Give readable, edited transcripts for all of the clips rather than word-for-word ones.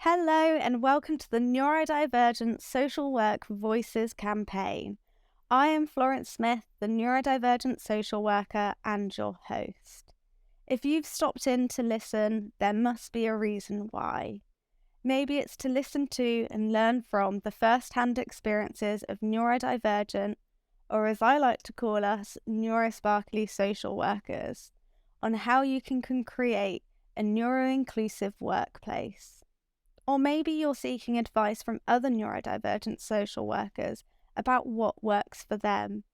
Hello and welcome to the Neurodivergent Social Work Voices campaign. I am Florence Smith, the neurodivergent social worker and your host. If you've stopped in to listen, there must be a reason why. Maybe it's to listen to and learn from the first-hand experiences of neurodivergent, or as I like to call us, neurosparkly social workers, on how you can create a neuro-inclusive workplace. Or maybe you're seeking advice from other neurodivergent social workers about what works for them.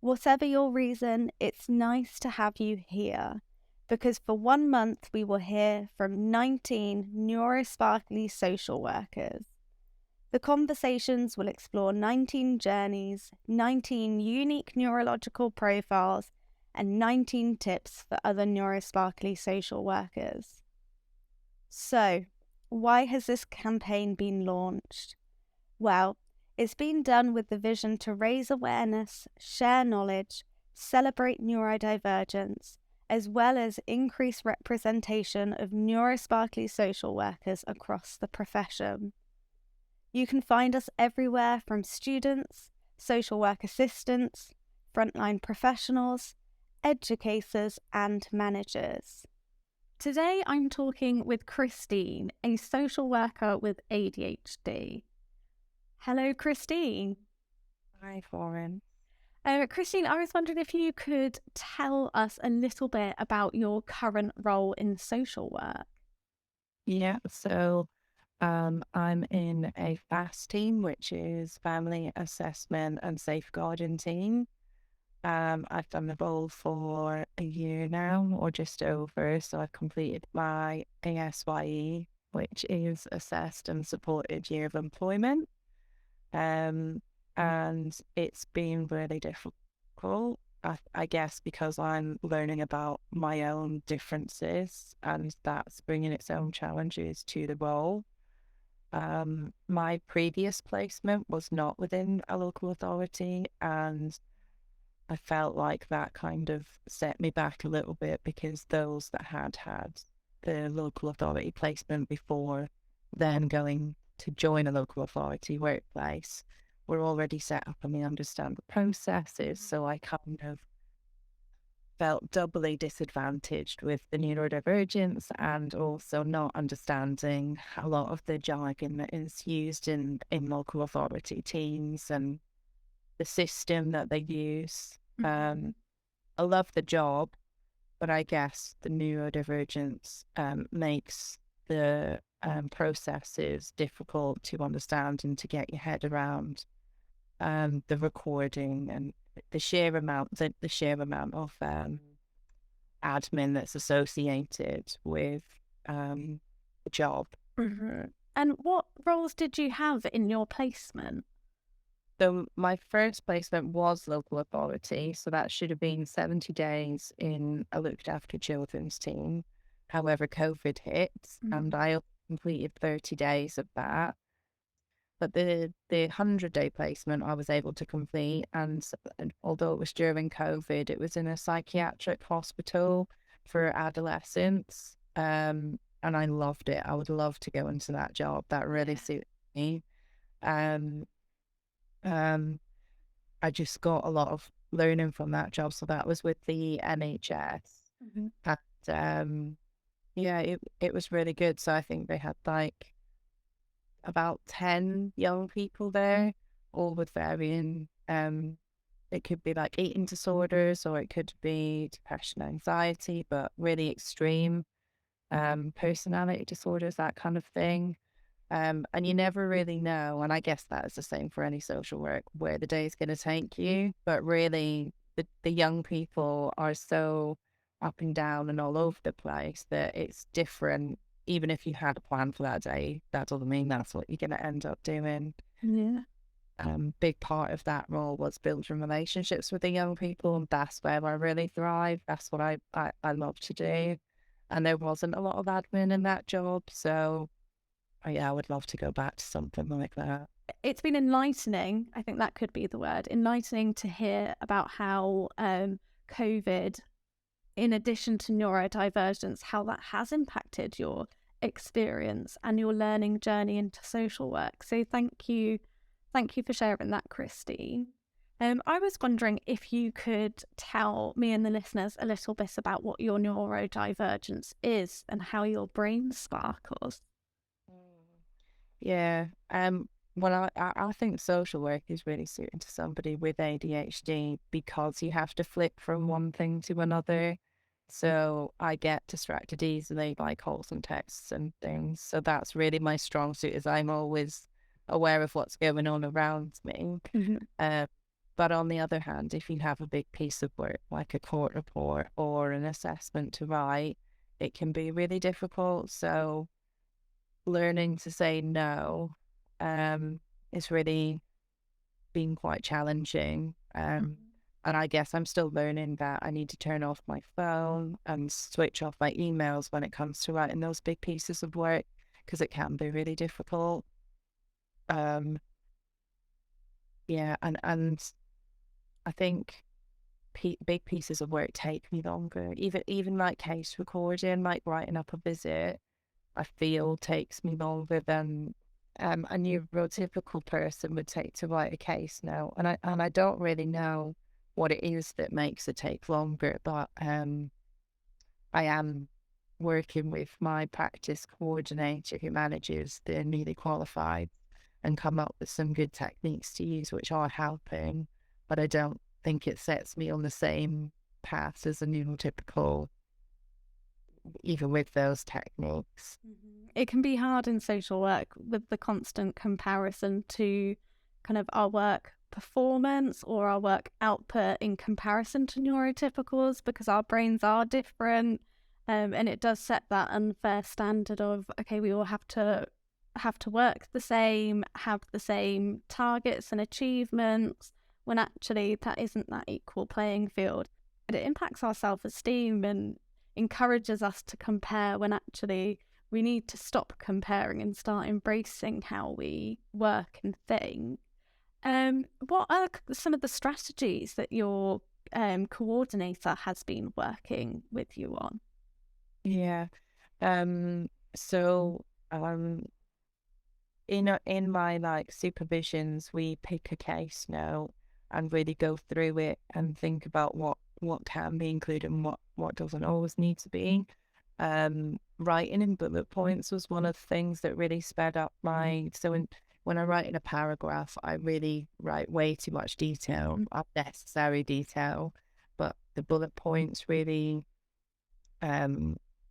Whatever your reason, it's nice to have you here, because for 1 month we will hear from 19 neurosparkly social workers. The conversations will explore 19 journeys, 19 unique neurological profiles, and 19 tips for other neurosparkly social workers. So, why has this campaign been launched? Well, it's been done with the vision to raise awareness, share knowledge, celebrate neurodivergence, as well as increase representation of neurosparkly social workers across the profession. You can find us everywhere from students, social work assistants, frontline professionals, educators, and managers. Today I'm talking with Kristine, a social worker with ADHD. Hello, Kristine. Hi, Florence. Kristine, I was wondering if you could tell us a little bit about your current role in social work. I'm in a FAST team, which is Family Assessment and Safeguarding team. I've done the role for a year now, or just over. So I've completed my ASYE, which is Assessed and Supported Year of Employment. And it's been really difficult, I guess, because I'm learning about my own differences, and that's bringing its own challenges to the role. My previous placement was not within a local authority, and I felt like that kind of set me back a little bit, because those that had the local authority placement before then going to join a local authority workplace were already set up and we understand the processes. So I kind of felt doubly disadvantaged with the neurodivergence, and also not understanding a lot of the jargon that is used in local authority teams and the system that they use. I love the job, but I guess the neurodivergence makes the processes difficult to understand and to get your head around. The recording and the sheer amount of admin that's associated with the job. Mm-hmm. And what roles did you have in your placement? So my first placement was local authority, so that should have been 70 days in a looked after children's team. However, COVID hit, and I completed 30 days of that. But the 100-day placement I was able to complete, and although it was during COVID, it was in a psychiatric hospital for adolescents, and I loved it. I would love to go into that job. That really suited me. Um, I just got a lot of learning from that job. So that was with the NHS. And it was really good. So I think they had like about 10 young people there, all with varying, it could be like eating disorders, or it could be depression, anxiety, but really extreme personality disorders, that kind of thing. And you never really know, and I guess that is the same for any social work, where the day is going to take you. But really, the young people are so up and down and all over the place that it's different. Even if you had a plan for that day, that doesn't mean that's what you're going to end up doing. Yeah. Big part of that role was building relationships with the young people, and that's where I really thrive. That's what I love to do. And there wasn't a lot of admin in that job, so I would love to go back to something like that. It's been enlightening, I think that could be the word, enlightening to hear about how COVID, in addition to neurodivergence, how that has impacted your experience and your learning journey into social work. So thank you for sharing that, Kristine. I was wondering if you could tell me and the listeners a little bit about what your neurodivergence is and how your brain sparkles. Yeah. Well, I think social work is really suited to somebody with ADHD because you have to flip from one thing to another. So I get distracted easily by calls and texts and things. So that's really my strong suit, is I'm always aware of what's going on around me. Uh, but on the other hand, if you have a big piece of work like a court report or an assessment to write, it can be really difficult. So learning to say no is really been quite challenging. And I guess I'm still learning that I need to turn off my phone and switch off my emails when it comes to writing those big pieces of work, because it can be really difficult. Yeah, and I think big pieces of work take me longer. Even like case recording, like writing up a visit, I feel takes me longer than a neurotypical person would take to write a case now. And I don't really know what it is that makes it take longer, but I am working with my practice coordinator who manages the newly qualified and come up with some good techniques to use, which are helping, but I don't think it sets me on the same path as a neurotypical, even with those techniques. It can be hard in social work with the constant comparison to kind of our work performance or our work output in comparison to neurotypicals, because our brains are different, and it does set that unfair standard of, okay, we all have to work the same, have the same targets and achievements, when actually that isn't that equal playing field. But it impacts our self-esteem and encourages us to compare, when actually we need to stop comparing and start embracing how we work and think. What are some of the strategies that your coordinator has been working with you on? Yeah. So in my like supervisions, we pick a case note and really go through it and think about what can be included and what doesn't always need to be. Writing in bullet points was one of the things that really sped up when I write in a paragraph, I really write way too much detail, unnecessary detail, but the bullet points really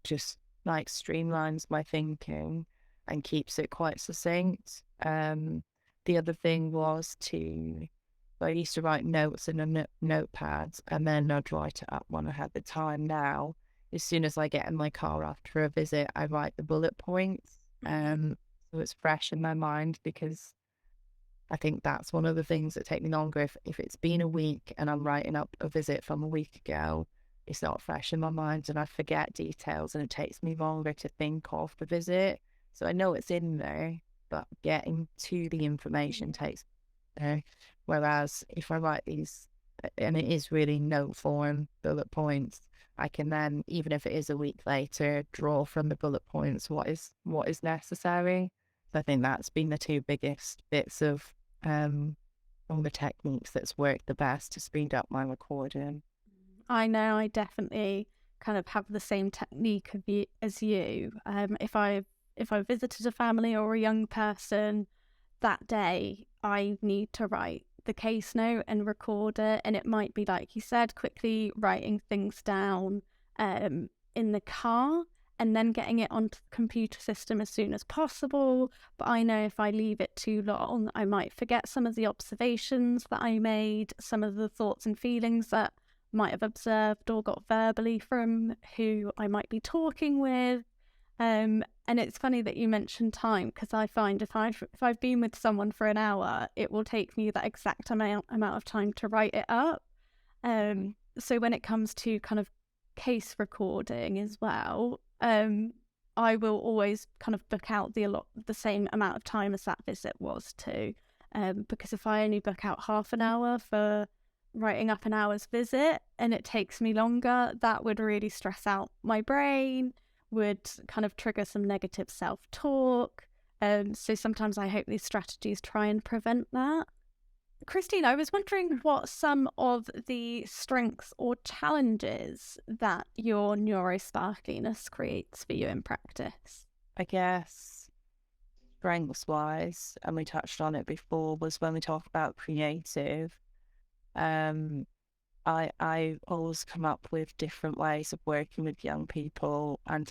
just like streamlines my thinking and keeps it quite succinct. The other thing was I used to write notes in a notepad, and then I'd write it up when I had the time. Now, as soon as I get in my car after a visit, I write the bullet points. So it's fresh in my mind, because I think that's one of the things that take me longer. If it's been a week and I'm writing up a visit from a week ago, it's not fresh in my mind and I forget details and it takes me longer to think of the visit. So I know it's in there, but getting to the information takes there. Whereas if I write these, and it is really note form bullet points, I can then, even if it is a week later, draw from the bullet points what is necessary. So I think that's been the two biggest bits of all the techniques that's worked the best to speed up my recording. I know I definitely kind of have the same technique as you. If I visited a family or a young person that day, I need to write the case note and record it, and it might be, like you said, quickly writing things down in the car and then getting it onto the computer system as soon as possible. But I know if I leave it too long, I might forget some of the observations that I made, some of the thoughts and feelings that might have observed or got verbally from who I might be talking with. And it's funny that you mentioned time, because I find if I've been with someone for an hour, it will take me that exact amount of time to write it up. So when it comes to kind of case recording as well, I will always kind of book out the same amount of time as that visit was too. Because if I only book out half an hour for writing up an hour's visit and it takes me longer, that would really stress out my brain, would kind of trigger some negative self-talk. So sometimes I hope these strategies try and prevent that. Kristine, I was wondering what some of the strengths or challenges that your neurosparkliness creates for you in practice. I guess strengths-wise, and we touched on it before, was when we talk about creative. I always come up with different ways of working with young people, and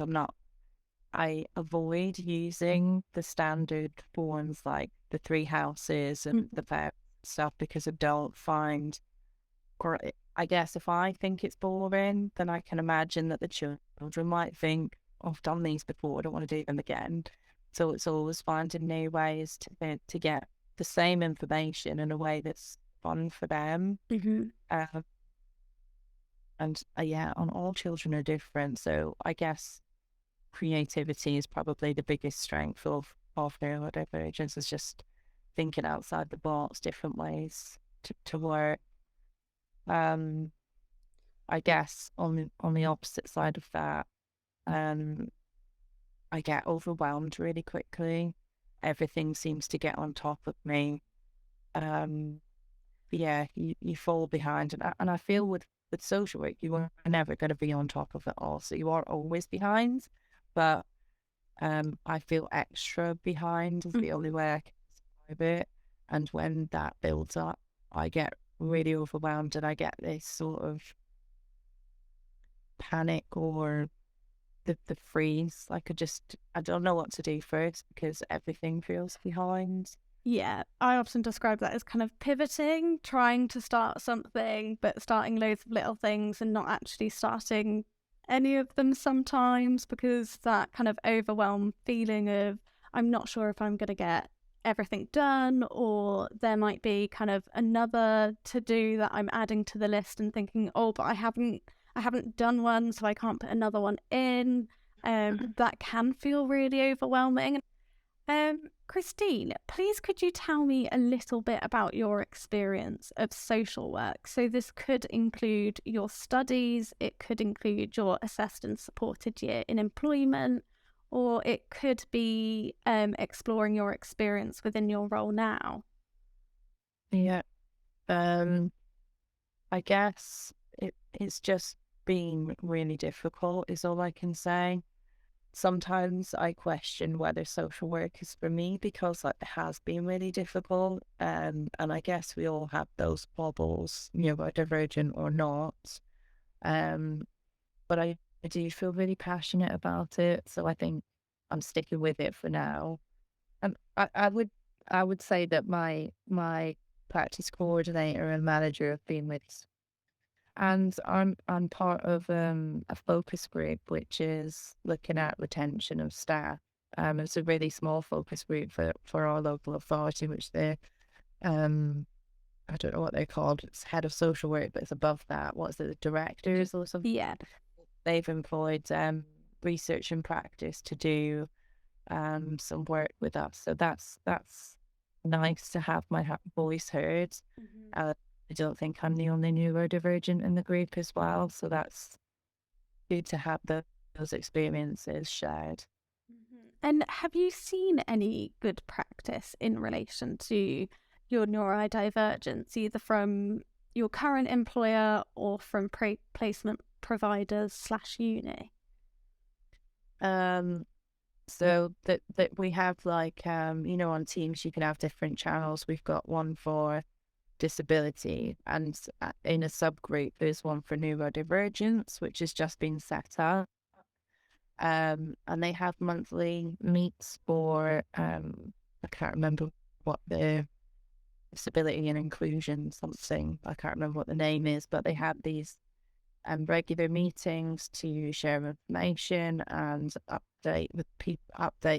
I avoid using the standard forms like the three houses and the fair stuff, because I don't find, or I guess if I think it's boring, then I can imagine that the children might think, oh, I've done these before, I don't want to do them again. So it's always finding new ways to get the same information in a way that's fun for them. And yeah, and all children are different. So I guess creativity is probably the biggest strength of neurodivergence, is just thinking outside the box, different ways to work. I guess on the opposite side of that, I get overwhelmed really quickly. Everything seems to get on top of me. Yeah, you fall behind, and I feel with social work, you are never going to be on top of it all, so you are always behind. But I feel extra behind is the only way I can describe it. And when that builds up, I get really overwhelmed, and I get this sort of panic or the freeze. Like I don't know what to do first, because everything feels behind. Yeah, I often describe that as kind of pivoting, trying to start something, but starting loads of little things and not actually starting any of them sometimes, because that kind of overwhelmed feeling of, I'm not sure if I'm going to get everything done, or there might be kind of another to do that I'm adding to the list and thinking, oh, but I haven't done one, so I can't put another one in. That can feel really overwhelming. Kristine, please could you tell me a little bit about your experience of social work? So this could include your studies, it could include your assessed and supported year in employment, or it could be exploring your experience within your role now. Yeah, I guess it's just been really difficult is all I can say. Sometimes I question whether social work is for me, because it has been really difficult. And I guess we all have those bubbles, neurodivergent or not. But I do feel really passionate about it. So I think I'm sticking with it for now. I would say that my practice coordinator and manager have been with, and I'm part of a focus group which is looking at retention of staff. It's a really small focus group for our local authority, which they're I don't know what they're called. It's head of social work, but it's above that. What's it, the directors or something? Yeah. They've employed research and practice to do some work with us. So that's nice to have my voice heard. I don't think I'm the only neurodivergent in the group as well. So that's good to have those experiences shared. And have you seen any good practice in relation to your neurodivergence, either from your current employer or from placement providers / uni? So that we have on Teams, you can have different channels. We've got one for disability, and in a subgroup there's one for neurodivergence, which has just been set up. And they have monthly meets for I can't remember what the disability and inclusion something, I can't remember what the name is, but they have these regular meetings to share information and update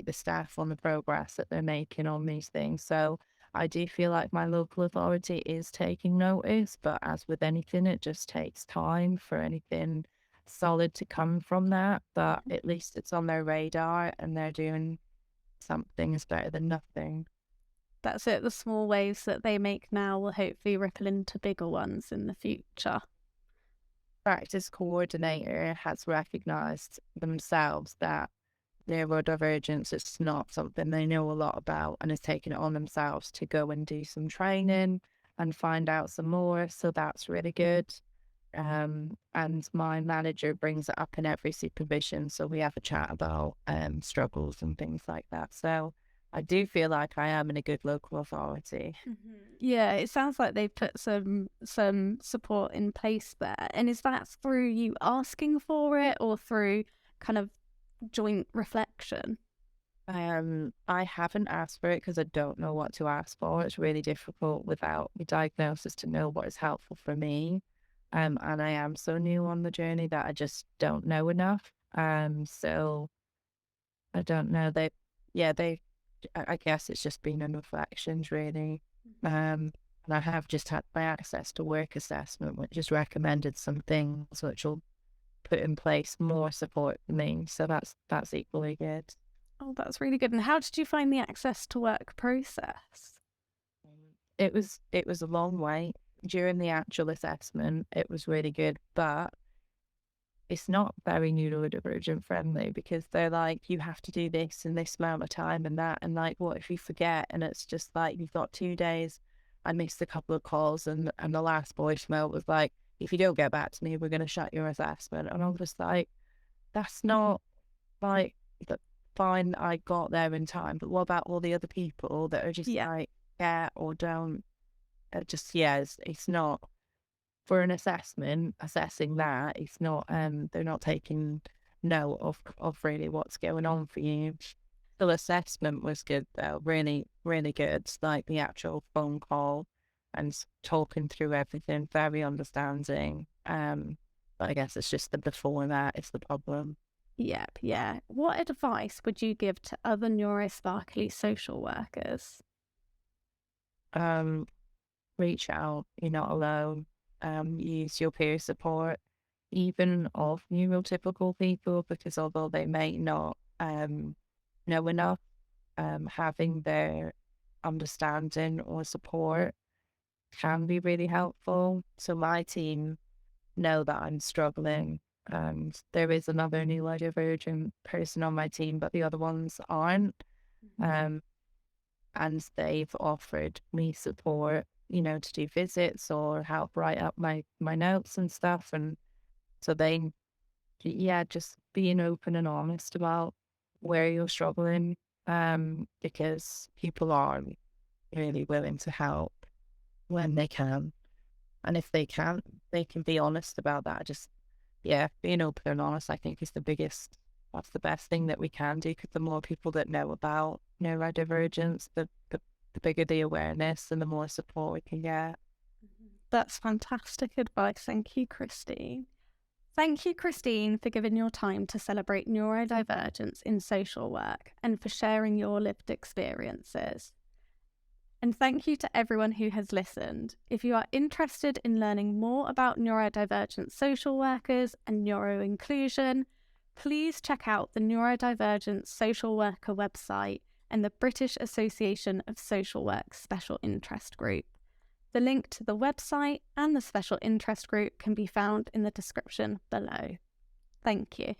the staff on the progress that they're making on these things. So I do feel like my local authority is taking notice, but as with anything, it just takes time for anything solid to come from that. But at least it's on their radar, and they're doing something is better than nothing. That's it. The small waves that they make now will hopefully ripple into bigger ones in the future. practice coordinator has recognised themselves that neurodivergence is not something they know a lot about, and has taken it on themselves to go and do some training and find out some more. So that's really good. And my manager brings it up in every supervision. So we have a chat about struggles and things like that. So I do feel like I am in a good local authority. Yeah, it sounds like they've put some support in place there. And is that through you asking for it or through kind of joint reflection? I haven't asked for it because I don't know what to ask for. It's really difficult without the diagnosis to know what is helpful for me. And I am so new on the journey that I just don't know enough. So I don't know. I guess it's just been in reflections really. And I have just had my access to work assessment, which has recommended some things which will put in place more support for me. So that's equally good. Oh, that's really good. And how did you find the access to work process? It was a long wait. During the actual assessment, it was really good, but it's not very neurodivergent friendly because they're like, you have to do this in this amount of time and that, and like, what if you forget? And it's just like, you've got 2 days. I missed a couple of calls, and the last voicemail was like, if you don't get back to me, we're going to shut your assessment. And I'm just like, that's not like, fine, I got there in time, but what about all the other people that are just like, yeah, or don't? It's not for an assessment, assessing that, it's not, they're not taking note of really what's going on for you. The assessment was good though, really, really good. Like the actual phone call and talking through everything, very understanding. But I guess it's just the before that is the problem. Yep, yeah. What advice would you give to other neurosparkly social workers? Reach out, you're not alone. Use your peer support, even of neurotypical people, because although they may not know enough, having their understanding or support can be really helpful. So my team know that I'm struggling, and there is another neurodivergent person on my team, but the other ones aren't. And they've offered me support, to do visits or help write up my notes and stuff. And so just being open and honest about where you're struggling, because people are really willing to help when they can. And if they can't, they can be honest about that. Being open and honest, I think, is that's the best thing that we can do, because the more people that know about neurodivergence, the bigger the awareness and the more support we can get. That's fantastic advice. Thank you, Kristine. Thank you, Kristine, for giving your time to celebrate neurodivergence in social work and for sharing your lived experiences. And thank you to everyone who has listened. If you are interested in learning more about neurodivergent social workers and neuroinclusion, please check out the Neurodivergent Social Worker website and the British Association of Social Work Special Interest Group. The link to the website and the Special Interest Group can be found in the description below. Thank you.